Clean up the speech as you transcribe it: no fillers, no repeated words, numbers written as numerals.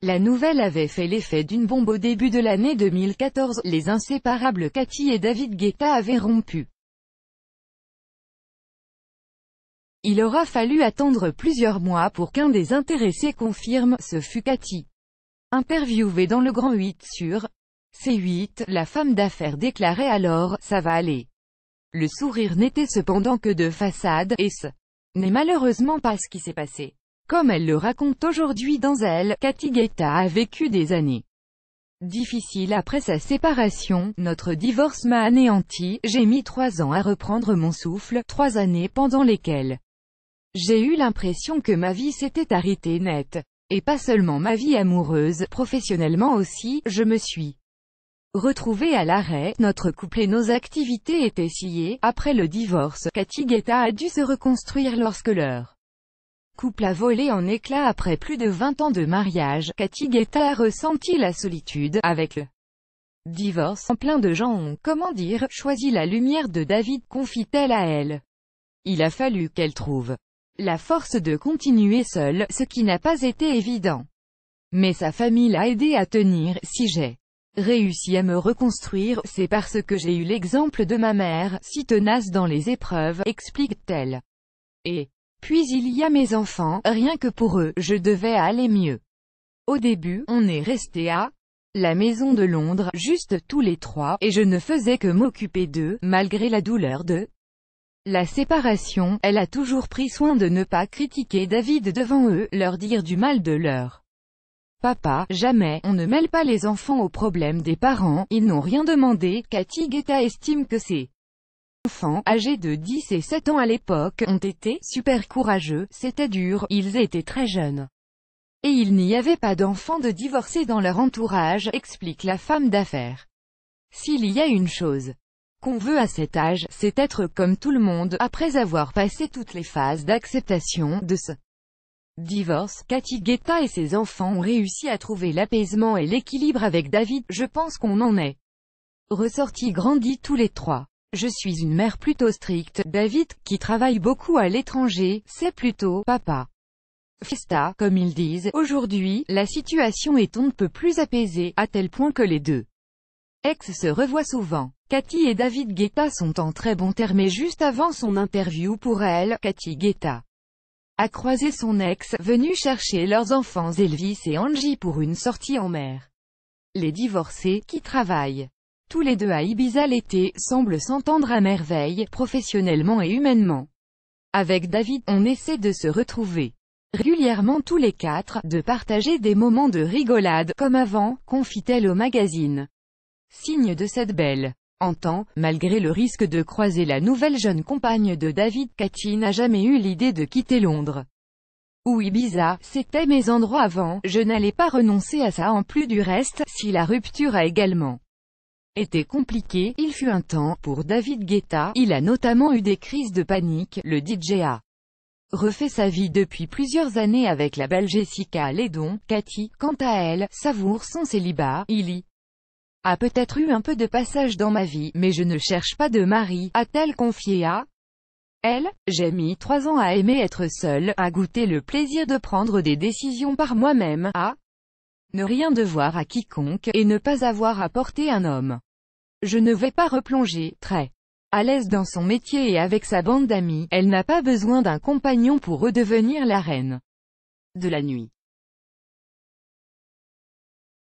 La nouvelle avait fait l'effet d'une bombe au début de l'année 2014, les inséparables Cathy et David Guetta avaient rompu. Il aura fallu attendre plusieurs mois pour qu'un des intéressés confirme, ce fut Cathy. Interviewée dans le Grand 8 sur C8, la femme d'affaires déclarait alors « ça va aller ». Le sourire n'était cependant que de façade, et ce n'est malheureusement pas ce qui s'est passé. Comme elle le raconte aujourd'hui dans Elle, Cathy Guetta a vécu des années difficiles après sa séparation. Notre divorce m'a anéanti, j'ai mis 3 ans à reprendre mon souffle, 3 années pendant lesquelles j'ai eu l'impression que ma vie s'était arrêtée net. Et pas seulement ma vie amoureuse, professionnellement aussi, je me suis retrouvée à l'arrêt, notre couple et nos activités étaient sciées. Après le divorce, Cathy Guetta a dû se reconstruire lorsque leur couple a volé en éclats après plus de 20 ans de mariage. Cathy Guetta a ressenti la solitude. Avec le divorce, plein de gens ont, comment dire, choisi la lumière de David, confie-t-elle à Elle. Il a fallu qu'elle trouve la force de continuer seule, ce qui n'a pas été évident. Mais sa famille l'a aidé à tenir. Si j'ai réussi à me reconstruire, c'est parce que j'ai eu l'exemple de ma mère, si tenace dans les épreuves, explique-t-elle. Et puis il y a mes enfants, rien que pour eux, je devais aller mieux. Au début, on est resté à la maison de Londres, juste tous les 3, et je ne faisais que m'occuper d'eux, malgré la douleur de la séparation. Elle a toujours pris soin de ne pas critiquer David devant eux, leur dire du mal de leur papa. Jamais, on ne mêle pas les enfants aux problèmes des parents, ils n'ont rien demandé. Cathy Guetta estime que ses enfants, âgés de 10 et 7 ans à l'époque, ont été super courageux. C'était dur, ils étaient très jeunes. Et il n'y avait pas d'enfants de divorcés dans leur entourage, explique la femme d'affaires. S'il y a une chose qu'on veut à cet âge, c'est être comme tout le monde. Après avoir passé toutes les phases d'acceptation de ce divorce, Cathy Guetta et ses enfants ont réussi à trouver l'apaisement et l'équilibre avec David. Je pense qu'on en est ressortis grandis tous les 3. Je suis une mère plutôt stricte. David, qui travaille beaucoup à l'étranger, c'est plutôt « papa fiesta », comme ils disent. Aujourd'hui, la situation est on ne peut plus apaisée, à tel point que les deux ex se revoient souvent. Cathy et David Guetta sont en très bons termes et juste avant son interview pour Elle, Cathy Guetta a croisé son ex, venu chercher leurs enfants Elvis et Angie pour une sortie en mer. Les divorcés, qui travaillent tous les deux à Ibiza l'été, semblent s'entendre à merveille, professionnellement et humainement. Avec David, on essaie de se retrouver régulièrement tous les 4, de partager des moments de rigolade, comme avant, confie-t-elle au magazine. Signe de cette belle entente, malgré le risque de croiser la nouvelle jeune compagne de David, Cathy n'a jamais eu l'idée de quitter Londres ou Ibiza. C'était mes endroits avant, je n'allais pas renoncer à ça. En plus du reste, si la rupture a également été compliquée, il fut un temps, pour David Guetta, il a notamment eu des crises de panique. Le DJ a refait sa vie depuis plusieurs années avec la belle Jessica Ledon. Cathy, quant à elle, savoure son célibat. Il y a peut-être eu un peu de passage dans ma vie, mais je ne cherche pas de mari, a-t-elle confié à Elle. J'ai mis 3 ans à aimer être seule, à goûter le plaisir de prendre des décisions par moi-même, à ne rien devoir à quiconque, et ne pas avoir à porter un homme. Je ne vais pas replonger. Très à l'aise dans son métier et avec sa bande d'amis, elle n'a pas besoin d'un compagnon pour redevenir la reine de la nuit.